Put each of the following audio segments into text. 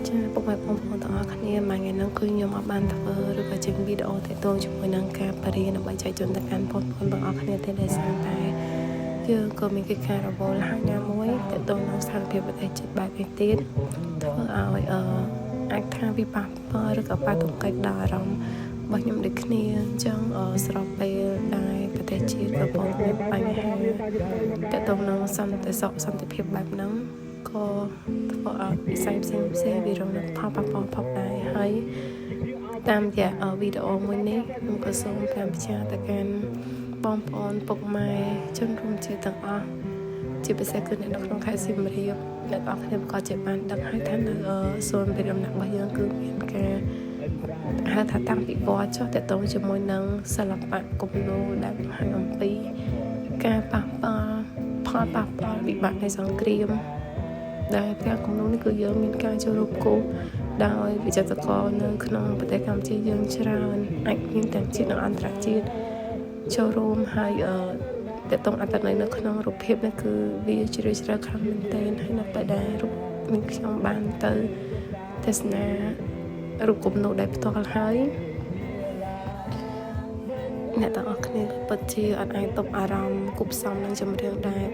ចាពុកម៉ែបងប្អូនទាំងអស់គ្នាមួយថ្ងៃហ្នឹងគឺខ្ញុំអត់បានធ្វើឬក៏ចេញវីដេអូទាក់ទងជាមួយនឹងការបរិញ្ញាដើម្បីចែកជូនទៅកាន់បងប្អូនទាំងអស់គ្នាទេដោយសារតែយើងក៏មានកិច្ចការរវល់ហើយណាមួយទាក់ទងនឹងស្ថានភាពប្រទេសជាតិបែបនេះទៀតធ្វើឲ្យអាចថាវាប៉ះពាល់ឬក៏ប៉ះទង្គិចដល់អារម្មណ៍របស់ខ្ញុំដូចគ្នាអញ្ចឹងស្របពេលដែលប្រទេសជាតិកំពុងមានបញ្ហាទាក់ទងនឹងសន្តិសុខសន្តិភាពបែបហ្នឹងក៏ធ្វើឲ្យវិស័យផ្សេងវារងនឹងផលប៉ះពាល់ផងដែរហើយតាមរយៈវីដេអូមួយនេះខ្ញុំក៏សូមផ្សាយទៅកាន់បងប្អូនពុកម៉ែជនរួមជាតិទាំងអស់ជាពិសេសគឺអ្នកនៅក្នុងខេត្តសៀមរាបអ្នកទាំងអស់គ្នាក៏ជាបានដឹងហើយថានៅសូនពីដំណាក់របស់យើងគឺមានការហៅថាតាំងពីវត្តចុះទាក់ទងជាមួយនឹងសិល្បៈគំនូរដែលបង្ហាញអំពីការប៉ះពាល់ផលប៉ះពាល់វិបត្តិនៃសង្គ្រាមដែលផ្ទាំងគំនូរនេះគឺយើងមានការចូលរួមគូសដោយវិចិត្រករនៅក្នុងប្រទេសកម្ពុជាយើងច្រើនអាចមានទាំងជាតិនិងអន្តរជាតិចូលរួមហើយទាក់ទងអត្តន័យនៅក្នុងរូបភាពនេះគឺវាជ្រាលជ្រៅខ្លាំងមែនទែនហើយនៅពេលដែលរូបមានខ្ញុំបានទៅទស្សនារូបគំនូរដែលផ្ទាល់ហើយអ្នកទាំងអស់គ្នាពិតជាអត់អាចទប់អារម្មណ៍គប់ផ្សំនឹងចម្រៀងដែល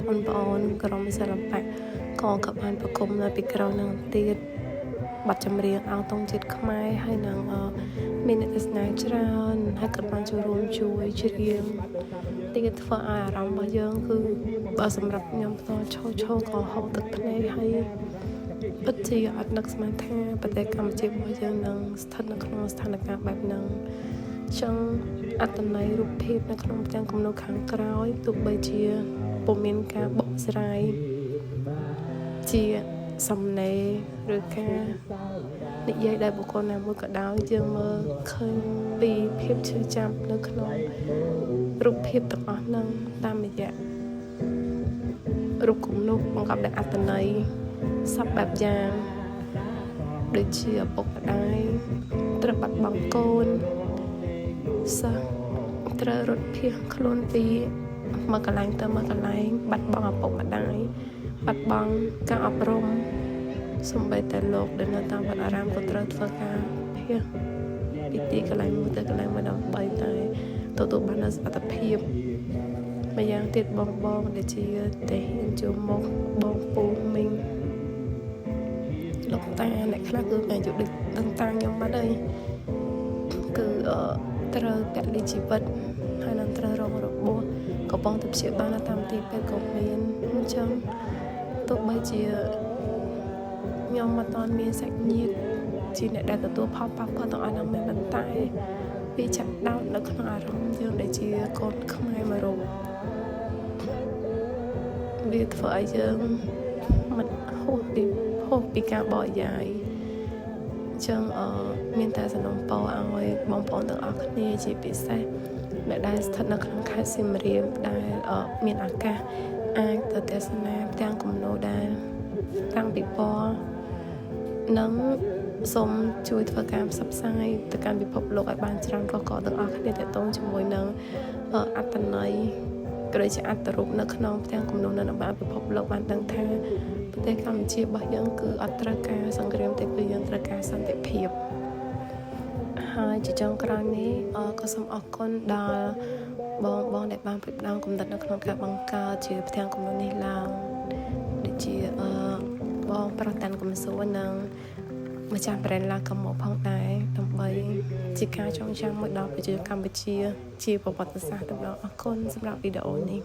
បងប្អូនក្រុមសិល្បៈក៏បានប្រគំនៅពីក្រោយនឹងទៀតបទចម្រៀងអង្គទង់ជាតិខ្មែរហើយនឹងមានអ្នកទស្សនាច្រើនហើយក៏បានចូលរួមជួយច្រៀងទៀតធ្វើឲ្យអារម្មណ៍របស់យើងគឺបើសម្រាប់ខ្ញុំផ្ទាល់ឈរក៏ហូរទឹកភ្នែកហើយពិតជាអត់នឹកស្មានថាប្រទេសកម្ពុជារបស់យើងនឹងស្ថិតនៅក្នុងស្ថានភាពបែបហ្នឹងចឹងអត្តន័យរូបភាពនៅក្នុងផ្ទាំងគំនូរខាងក្រោយទោះបីជាពុំមានការបកស្រាយជាសំណេរឬការនិយាយដោយបុគ្គលណាមួយក៏ដោយយើងមើលឃើញពីភាពឈឺចាប់នៅក្នុងរូបភាពទាំងអស់ហ្នឹងតាមរយៈរូបគំនូរបង្កប់ដោយអត្តន័យសពបែបយ៉ាងដូចជាឪពុកម្ដាយត្រូវបាត់បង់កូនសិស្សត្រូវរត់ភៀសខ្លួនពីមកកន្លែងទៅមកកន្លែងបាត់បង់ឪពុកម្ដាយបាត់បង់ការអប់រំសូម្បីតែលោកដែលនៅតាមវត្តអារាមក៏ត្រូវធ្វើការភៀសពីទីកន្លែងមួយទៅកន្លែងមួយដើម្បីតែទទួលបាននូវសុខភាពម្យ៉ាងទៀតបងដែលជាតែហ៊ានចូលមកបងពូមីងលោកតាអ្នកខ្លះគឺអាយុដូចដឹងតាខ្ញុំបាត់ហើយគឺត្រូវពលិជីវិតហើយនឹងត្រូវរងរបួសកំពុងតែព្យាបាលតាមទីពេទ្យក៏មានអញ្ចឹងទោះបីជាខ្ញុំមិនទាន់មានសាច់ញាតិជាអ្នកដែលទទួលផលប៉ះពាល់ទាំងអស់ហ្នឹងមែនប៉ុន្តែវាចាប់ដោតនៅក្នុងអារម្មណ៍យើងដែលជាកូនខ្មែរមួយរូបវាធ្វើឲ្យយើងមិនហួសពីការបរិយាយអញ្ចឹងមានតែសំណូមពរឲ្យបងប្អូនទាំងអស់គ្នាជាពិសេសអ្នកដែលស្ថិតនៅក្នុងខេត្តសៀមរាបដែលមានឱកាសអាចទៅទស្សនាផ្ទាំងគំនូរដែលតាំងពីពណ៌និងសូមជួយធ្វើការផ្សព្វផ្សាយទៅកាន់ពិភពលោកឲ្យបានច្រើនកកទាំងអស់គ្នាទាក់ទងជាមួយនឹងអត្តន័យក៏ដូចជាអត្តរូបនៅក្នុងផ្ទាំងគំនូរនៅតាមពិភពលោកបានដឹងថាប្រទេសកម្ពុជារបស់យើងគឺអត់ត្រូវការសង្គ្រាមទេគឺយើងត្រូវការសន្តិភាពហើយជាចុងក្រោយនេះក៏សូមអរគុណដល់បងដែលបានផ្ដល់គំនិតនៅក្នុងការបង្កើតជាផ្ទាំងគំនូរនេះឡើងដូចជាបងប្រុសតាន់កំសួរនិងម្ចាស់ប្រេនឡាកំមកផងដែរដើម្បីជាការចងចាំមួយដល់ប្រជាកម្ពុជាជាប្រវត្តិសាស្ត្រទាំងអរគុណសម្រាប់វីដេអូនេះ